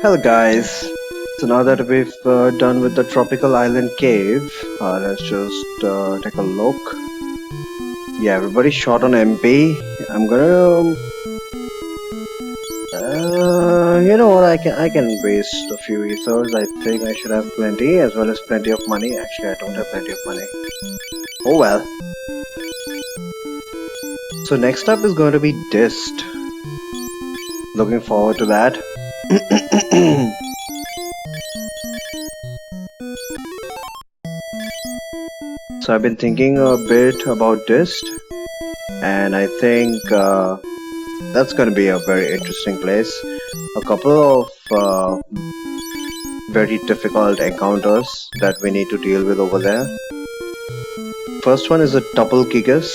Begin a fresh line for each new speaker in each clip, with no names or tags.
Hello guys. So now that we've done with the tropical island cave, let's just take a look. Yeah, everybody's short on MP. I'm gonna, you know what? I can waste a few ethers. I think I should have plenty as well as plenty of money. Actually, I don't have plenty of money. Oh well. So next up is going to be Dist. Looking forward to that. So I've been thinking a bit about Dist, and I think that's going to be a very interesting place. A couple of very difficult encounters that we need to deal with over there. First one is a double gigas.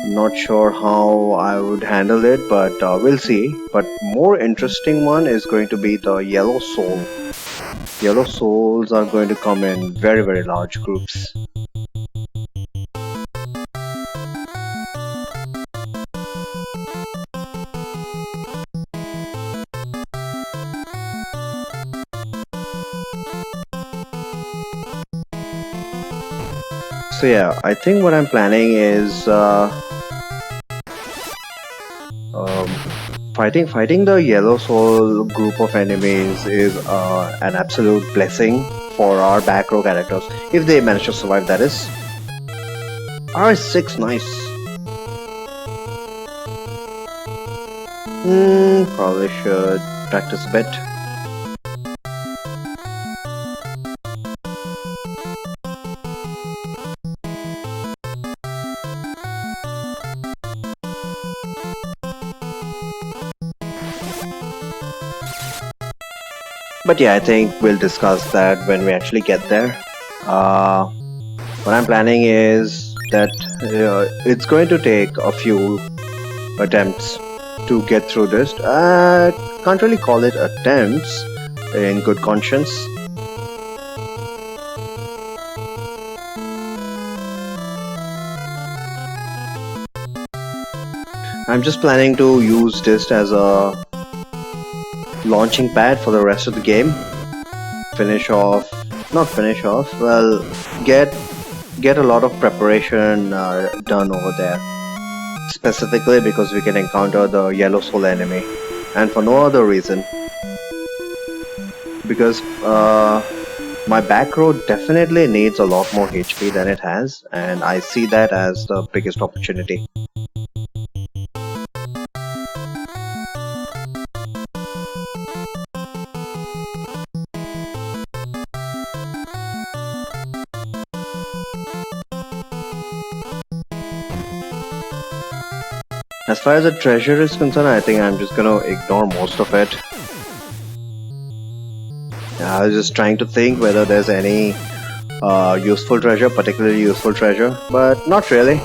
Not sure how I would handle it, but we'll see. But more interesting one is going to be the yellow soul. Yellow souls are going to come in very large groups. So yeah, I think what I'm planning is um, fighting the yellow soul group of enemies is an absolute blessing for our back row characters if they manage to survive. That is R6, nice. Probably should practice a bit. But yeah, I think we'll discuss that when we actually get there. What I'm planning is that it's going to take a few attempts to get through this. Can't really call it attempts in good conscience. I'm just planning to use this as a launching pad for the rest of the game. Well, get a lot of preparation done over there. Specifically because we can encounter the yellow soul enemy, and for no other reason. Because my back row definitely needs a lot more HP than it has, and I see that as the biggest opportunity. As far as the treasure is concerned, I think I'm just gonna ignore most of it. I was just trying to think whether there's any useful treasure, particularly useful treasure, but not really.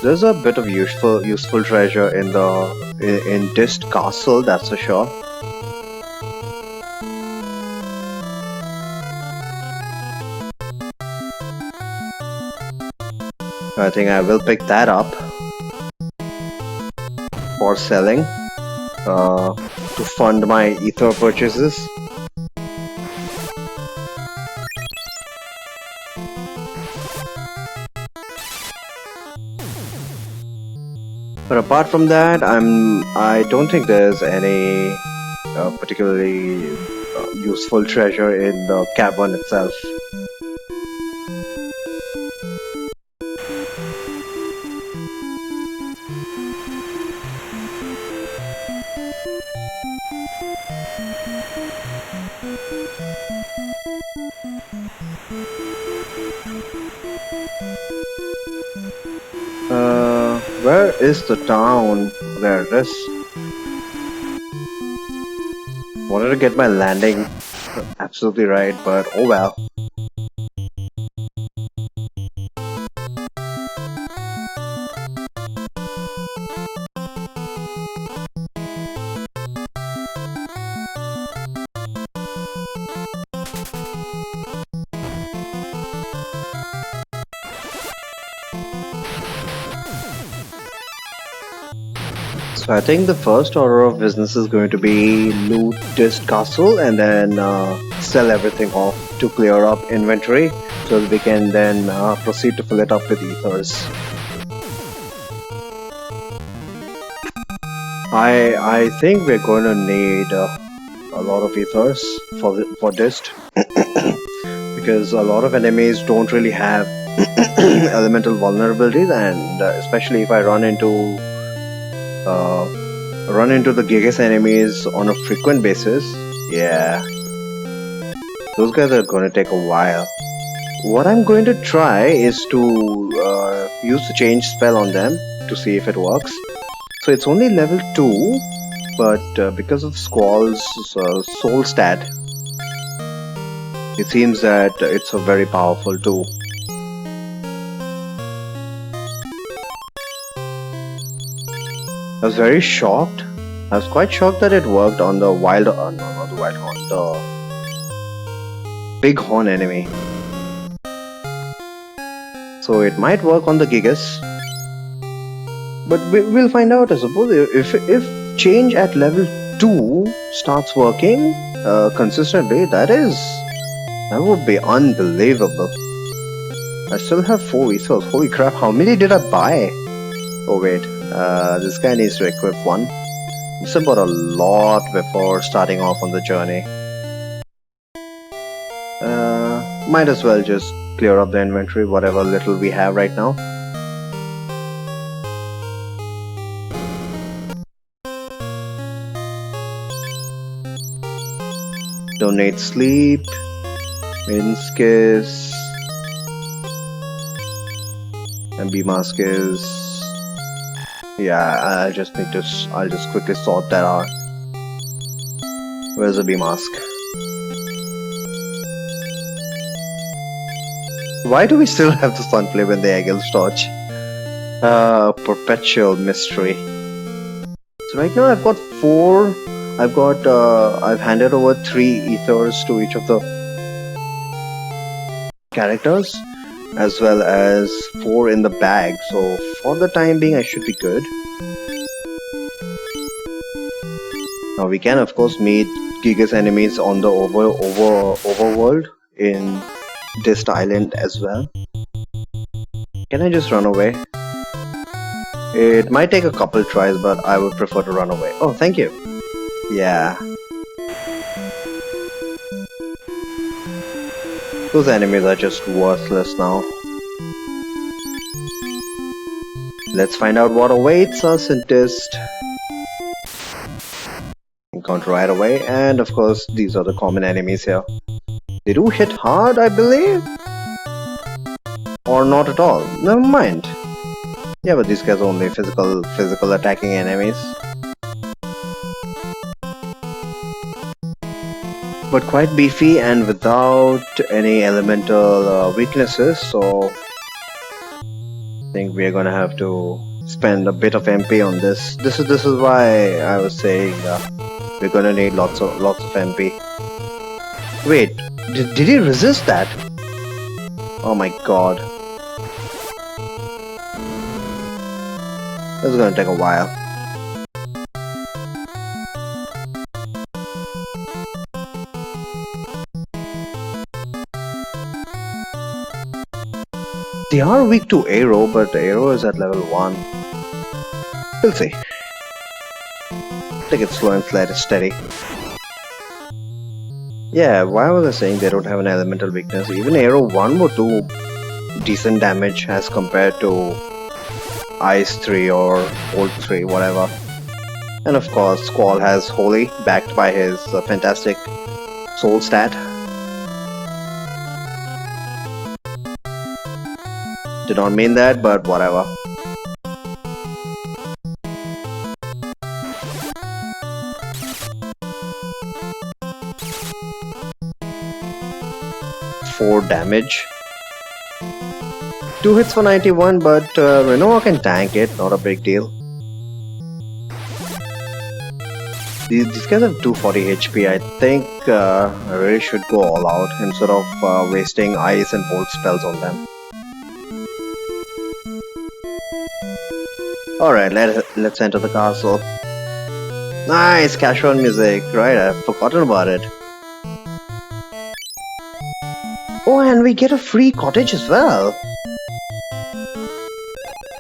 There's a bit of useful treasure in Dist Castle, that's for sure. I think I will pick that up for selling to fund my ether purchases. But apart from that, I don't think there's any particularly useful treasure in the cavern itself. Where is the town? There it is. Wanted to get my landing absolutely right, but oh well. I think the first order of business is going to be loot Dist castle and then sell everything off to clear up inventory so that we can then proceed to fill it up with ethers. I think we're going to need a lot of ethers for Dist because a lot of enemies don't really have elemental vulnerabilities, and especially if I run into the Gigas enemies on a frequent basis, yeah, those guys are going to take a while. What I'm going to try is to use the change spell on them to see if it works. So it's only level 2, but because of Squall's soul stat, it seems that it's a very powerful tool. I was very shocked. I was quite shocked that it worked on the wild, no, not the wild horn, the big horn enemy. So it might work on the Gigas, but we'll find out, I suppose. If change at level 2 starts working consistently, that would be unbelievable. I still have 4 ethos. Holy crap! How many did I buy? Oh wait. This guy needs to equip one. It's about a lot before starting off on the journey. Might as well just clear up the inventory, whatever little we have right now. Donate sleep, Maiden's Kiss, and B-Mask is... yeah, I'll just quickly sort that out. Where's the B-Mask? Why do we still have the Sunflame and the Egil's Torch? Perpetual mystery. So right now I've got 4. I've handed over 3 ethers to each of the characters, as well as 4 in the bag, so for the time being I should be good. Now we can of course meet Gigas enemies on the overworld in Dist Island as well. Can I just run away? It might take a couple tries, but I would prefer to run away. Oh, thank you. Yeah. Those enemies are just worthless now. Let's find out what awaits us in Dist. Encounter right away, and of course these are the common enemies here. They do hit hard, I believe? Or not at all. Never mind. Yeah, but these guys are only physical attacking enemies. But quite beefy and without any elemental weaknesses, so I think we're gonna have to spend a bit of MP on this. This is why I was saying we're gonna need lots of MP. Wait, did he resist that? Oh my god. This is gonna take a while. They are weak to arrow, but the arrow is at level 1. We'll see. Take it slow and steady. Yeah, why was I saying they don't have an elemental weakness? Even arrow 1 would do decent damage as compared to Ice 3 or Volt 3, whatever. And of course, Squall has Holy, backed by his fantastic soul stat. Did not mean that, but whatever. Four damage. 2 hits for 91, but Renoa can tank it, not a big deal. These guys have 240 HP. I think I really should go all out instead of wasting ice and bolt spells on them. Alright, let's enter the castle. Nice casual music, right? I've forgotten about it. Oh, and we get a free cottage as well.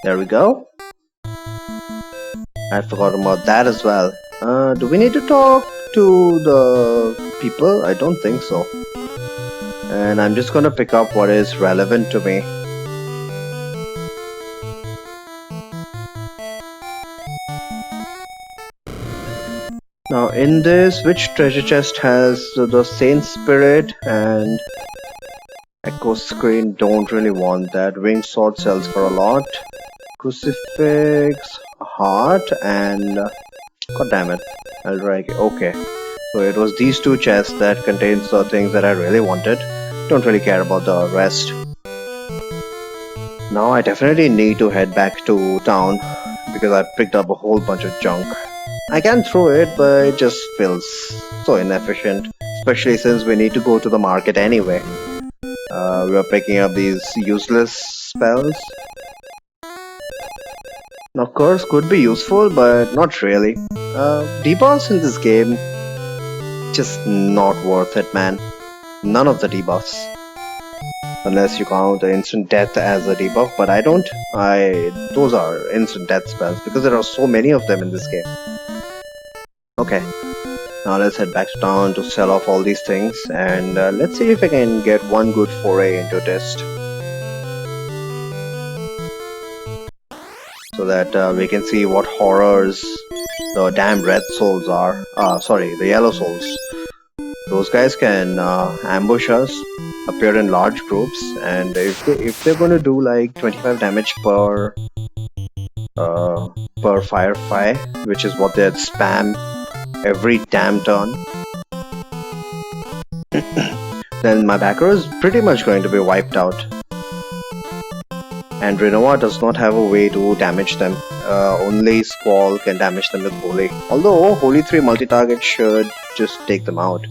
There we go. I forgot about that as well. Do we need to talk to the people? I don't think so. And I'm just gonna pick up what is relevant to me. Now in this, which treasure chest has the Saint Spirit and Echo Screen? Don't really want that. Winged Sword sells for a lot. Crucifix, Heart, and god damn it, Eldrake. Okay, so it was these two chests that contains the things that I really wanted. Don't really care about the rest. Now I definitely need to head back to town because I picked up a whole bunch of junk. I can throw it, but it just feels so inefficient, especially since we need to go to the market anyway. We are picking up these useless spells. Now, curse could be useful, but not really. Debuffs in this game, just not worth it, man. None of the debuffs. Unless you count instant death as a debuff, but I don't. Those are instant death spells because there are so many of them in this game. Okay, now let's head back to town to sell off all these things, and let's see if I can get one good foray into Dist, so that we can see what horrors the damn red souls are. Sorry, the yellow souls. Those guys can ambush us, appear in large groups, and if they're going to do like 25 damage per firefly, which is what they spam every damn turn, then my backer is pretty much going to be wiped out. And Renoa does not have a way to damage them. Only Squall can damage them with Holy. Although Holy 3 multi-target should just take them out.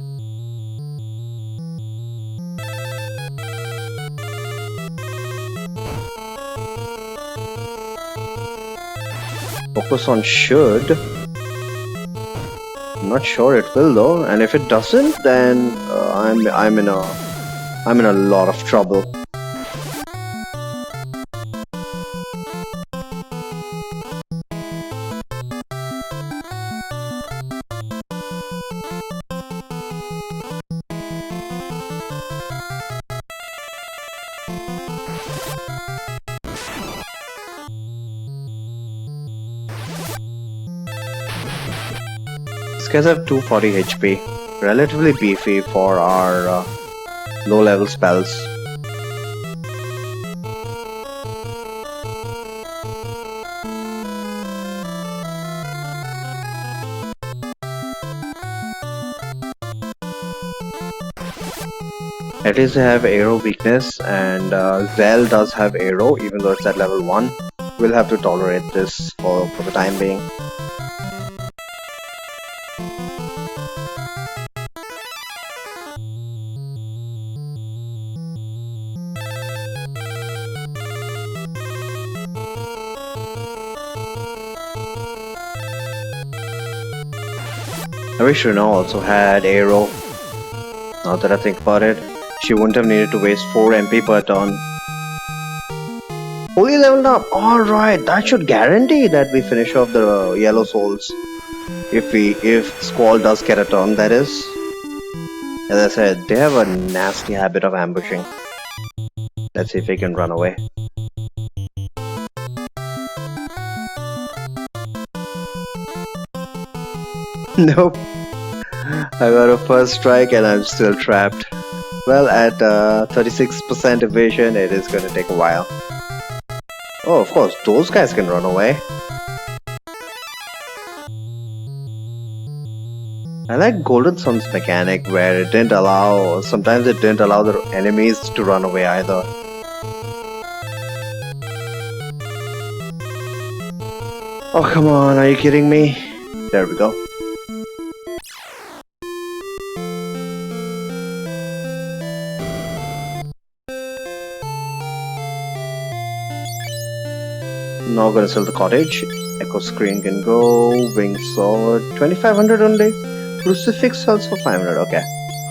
Focus on should. I'm not sure it will though, and if it doesn't, then I'm in a lot of trouble. These guys have 240 HP, relatively beefy for our low level spells. At least they have arrow weakness, and Zell does have arrow even though it's at level 1. We'll have to tolerate this for the time being. I wish Reno also had arrow. Now that I think about it, she wouldn't have needed to waste 4 MP per turn. Fully leveled up. Alright, that should guarantee that we finish off the yellow souls. If Squall does get a turn, that is. As I said, they have a nasty habit of ambushing. Let's see if we can run away. Nope. I got a first strike and I'm still trapped. Well, at 36% evasion, it is going to take a while. Oh, of course, those guys can run away. I like Golden Sun's mechanic where it didn't allow, sometimes it didn't allow the enemies to run away either. Oh, come on, are you kidding me? There we go. Now gonna sell the cottage. Echo screen can go. Wing sword 2500 only. Crucifix sells for 500. Okay.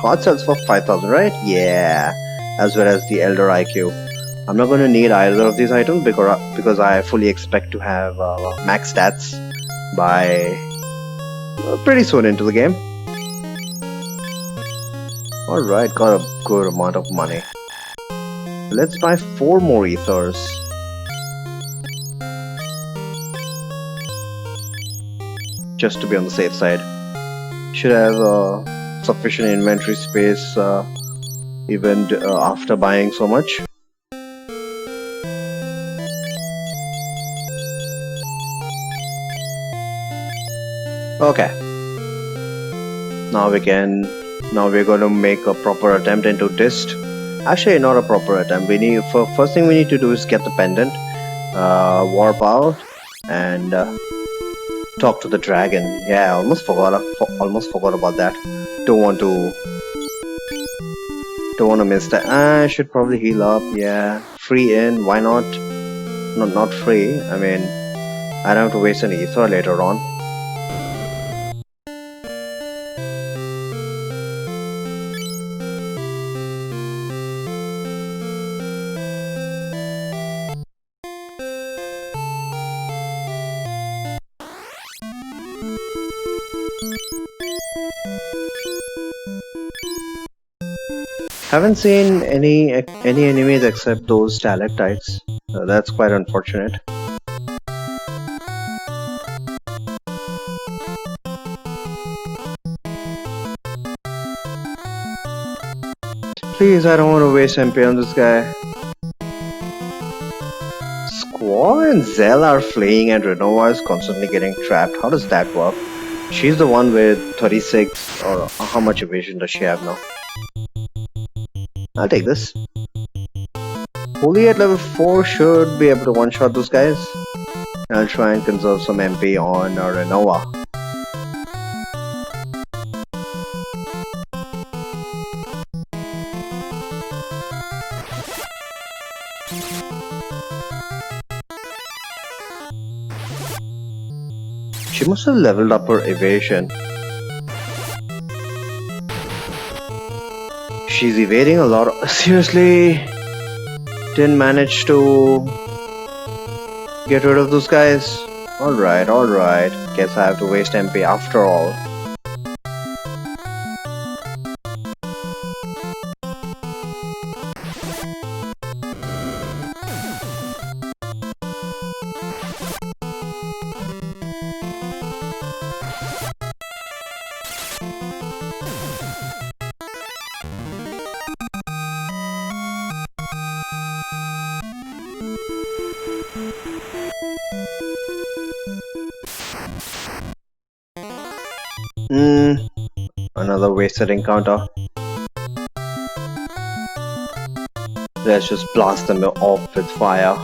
Heart sells for 5000, right? Yeah. As well as the Elder IQ. I'm not going to need either of these items because I fully expect to have max stats by pretty soon into the game. Alright, got a good amount of money. Let's buy 4 more ethers. Just to be on the safe side. Should have sufficient inventory space even after buying so much. Okay. Now we're going to make a proper attempt into Dist. Actually, not a proper attempt. First thing we need to do is get the pendant, warp out, and talk to the dragon. Yeah, almost forgot about that. Don't want to miss that. I should probably heal up. Yeah, free in. Why not? Not free. I mean, I don't have to waste an ether later on. Haven't seen any enemies except those stalactites. That's quite unfortunate. Please, I don't want to waste MP on this guy. Squall and Zell are fleeing and Renova is constantly getting trapped. How does that work? She's the one with 36, or how much evasion does she have now? I'll take this. Holy at level 4 should be able to one-shot those guys. I'll try and conserve some MP on Renova. She must have leveled up her evasion. She's evading a lot of... Seriously? Didn't manage to get rid of those guys? Alright. Guess I have to waste MP after all. Another wasted encounter. Let's just blast them off with fire.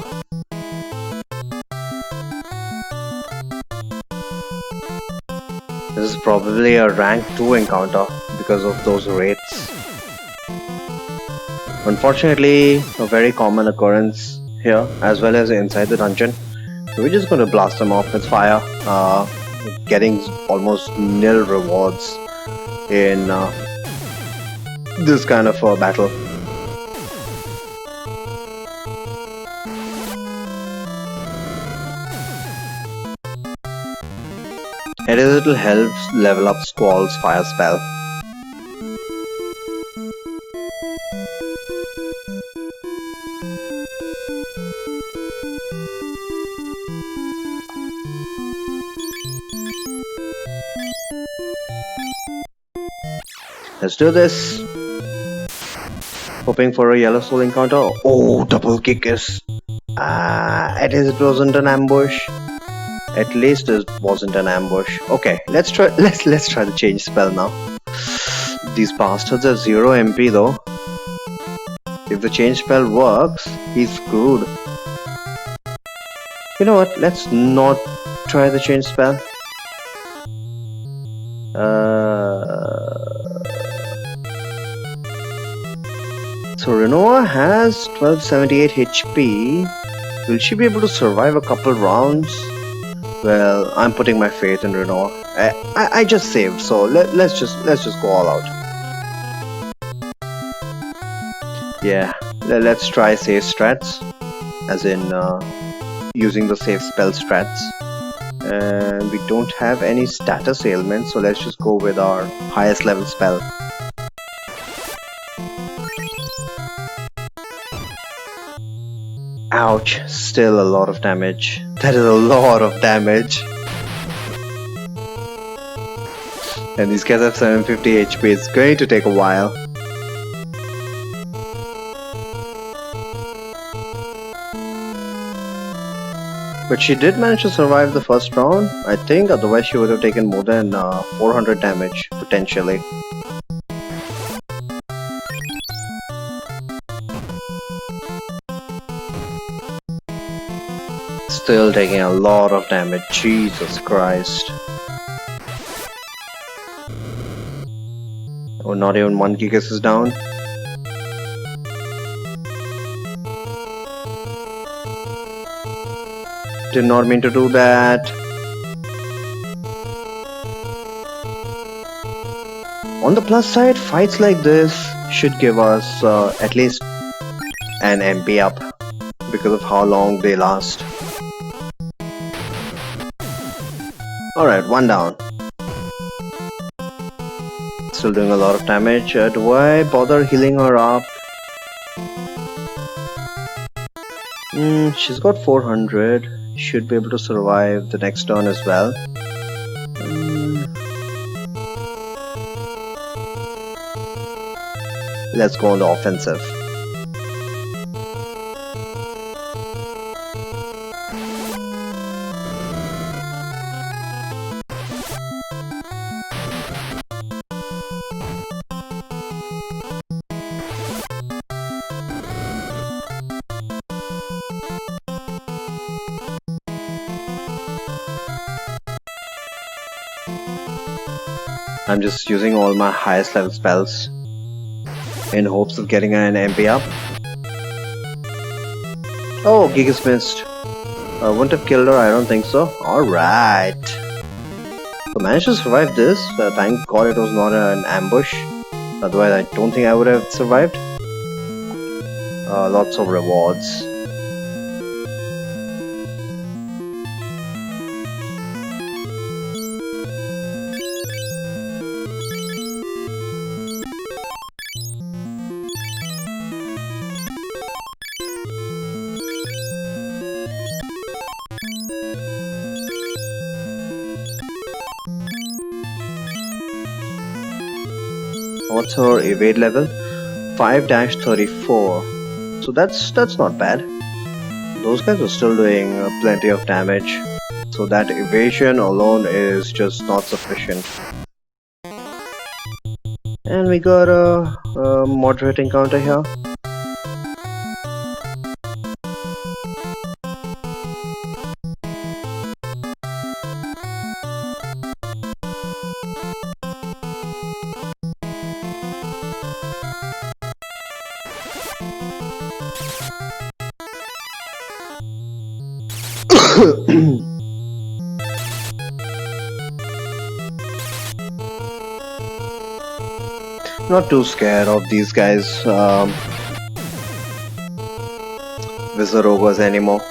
This is probably a rank 2 encounter because of those rates. Unfortunately, a very common occurrence here as well as inside the dungeon. We're just going to blast them off with fire, getting almost nil rewards in this kind of battle. It'll help level up Squall's fire spell. Let's do this. Hoping for a yellow soul encounter. Oh, double kick is. It wasn't an ambush. At least it wasn't an ambush. Okay, let's try the change spell now. These bastards have 0 MP though. If the change spell works, he's screwed. You know what? Let's not try the change spell. So Renova has 1278 HP. Will she be able to survive a couple rounds? Well, I'm putting my faith in Renault. I just saved, so let's just go all out. Yeah, let's try save strats, as in using the save spell strats. And we don't have any status ailments, so let's just go with our highest level spell. Ouch, still a lot of damage. That is a lot of damage. And these guys have 750 HP, it's going to take a while. But she did manage to survive the first round, I think, otherwise she would have taken more than 400 damage, potentially. Still taking a lot of damage, Jesus Christ. Oh, not even one Gigas is down. Did not mean to do that. On the plus side, fights like this should give us at least an MP up because of how long they last. Alright, one down. Still doing a lot of damage. Do I bother healing her up? She's got 400. Should be able to survive the next turn as well. Let's go on the offensive. I'm just using all my highest level spells in hopes of getting an MP up. Oh, Gigas missed. I wouldn't have killed her, I don't think so. Alright. So managed to survive this. Thank God it was not an ambush. Otherwise I don't think I would have survived. Lots of rewards. What's her evade level? 5-34. So that's not bad. Those guys are still doing plenty of damage. So that evasion alone is just not sufficient. And we got a moderate encounter here. Not too scared of these guys, Wizardogres anymore.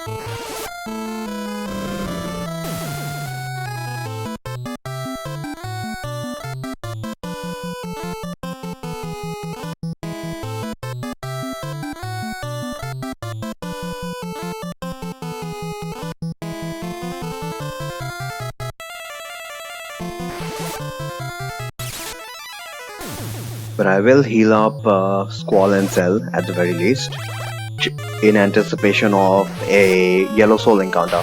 But I will heal up Squall and Cell at the very least, in anticipation of a Yellow Soul encounter.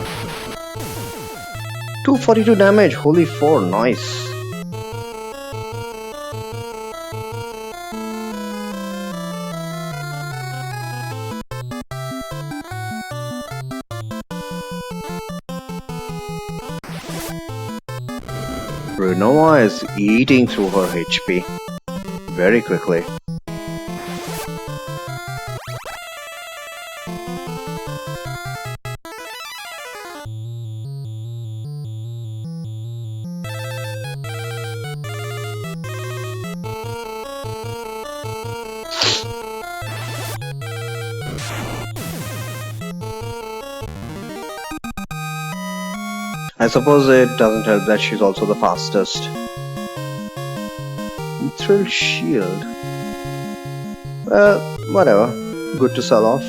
242 damage, holy 4, nice. Renoa is eating through her HP very quickly. I suppose it doesn't help that she's also the fastest. Mithril shield. Well, whatever. Good to sell off.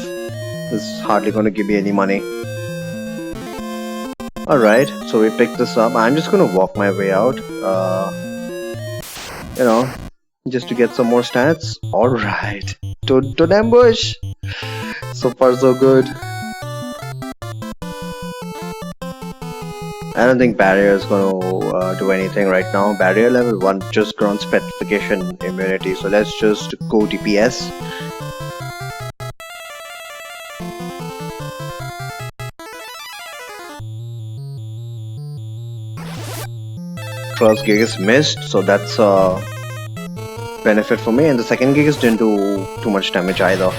It's hardly going to give me any money. Alright, so we picked this up. I'm just going to walk my way out. You know, just to get some more stats. Alright. Don't ambush. So far so good. I don't think barrier is going to do anything right now. Barrier level 1 just grants petrification immunity. So let's just go DPS. First gig is missed, so that's a benefit for me, and the second gig is didn't do too much damage either.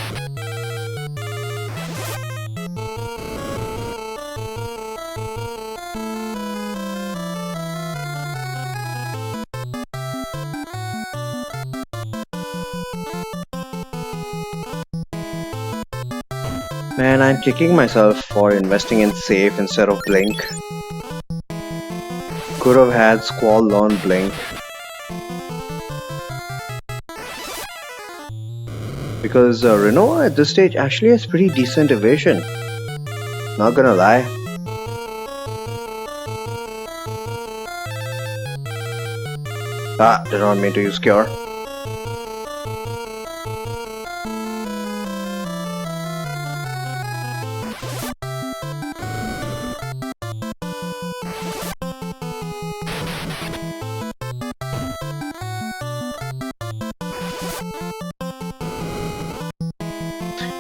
Man, I'm kicking myself for investing in Safe instead of Blink. Could have had Squall learn Blink. Because Renoa at this stage actually has pretty decent evasion. Not gonna lie. Did not mean to use Cure.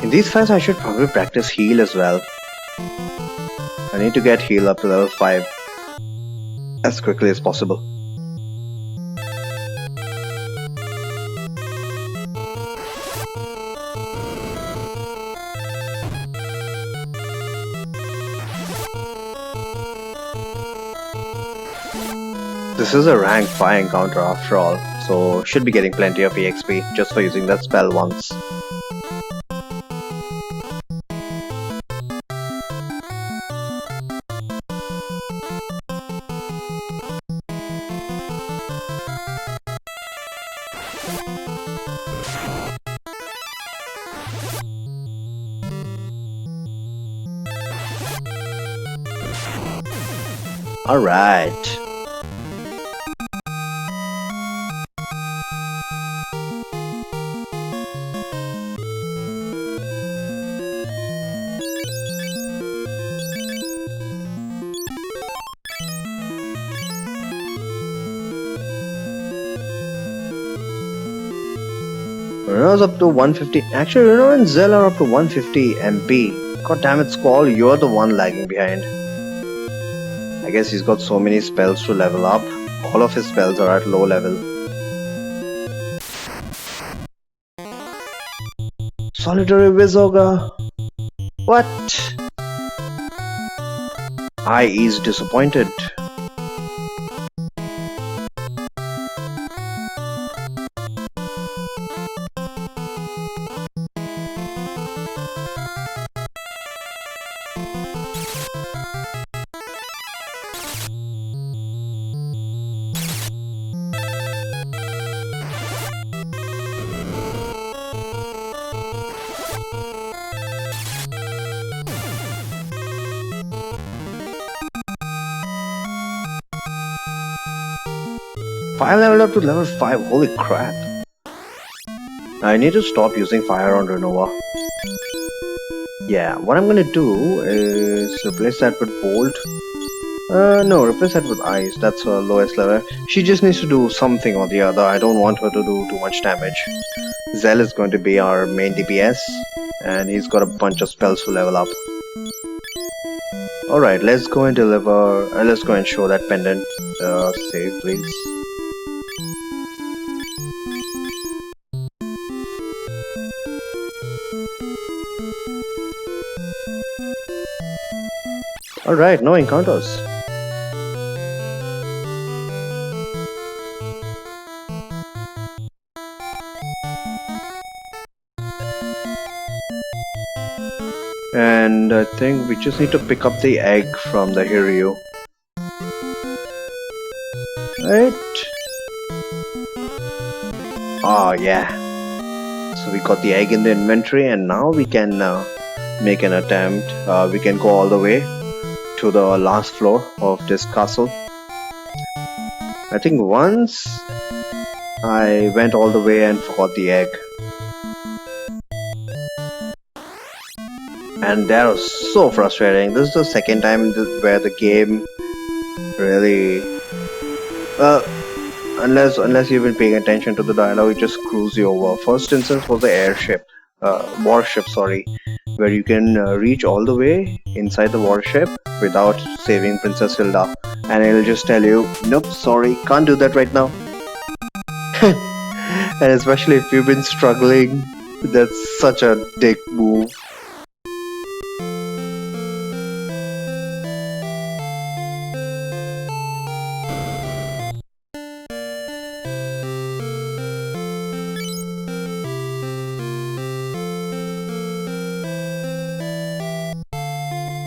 In these fights I should probably practice heal as well. I need to get heal up to level 5 as quickly as possible. This is a rank 5 encounter after all, so should be getting plenty of EXP just for using that spell once. Alright. Renault's up to 150. Actually, Renault and Zell are up to 150 MP. God damn it, Squall, you're the one lagging behind. I guess he's got so many spells to level up. All of his spells are at low level. Solitary Vizoga. What? I is disappointed. I leveled up to level 5, holy crap. I need to stop using fire on Renova. Yeah, what I'm gonna do is replace that with Bolt. No, replace that with Ice, that's her lowest level. She just needs to do something or the other, I don't want her to do too much damage. Zell is going to be our main DPS, and he's got a bunch of spells to level up. Alright, let's go and deliver, let's go and show that pendant. Save please. Alright, no encounters. And I think we just need to pick up the egg from the Hiryu. Right? Oh yeah. So we got the egg in the inventory, and now we can make an attempt. We can go all the way to the last floor of this castle. I think once I went all the way and forgot the egg. And that was so frustrating. This is the second time where the game really, well, unless you've been paying attention to the dialogue, it just screws you over. First instance was the airship, warship, sorry, where you can reach all the way inside the warship without saving Princess Hilda, and it'll just tell you, nope, sorry, can't do that right now. And especially if you've been struggling, that's such a dick move.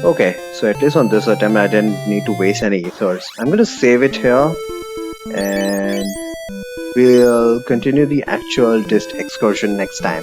Okay, so at least on this attempt I didn't need to waste any ethers. I'm gonna save it here and we'll continue the actual Dist excursion next time.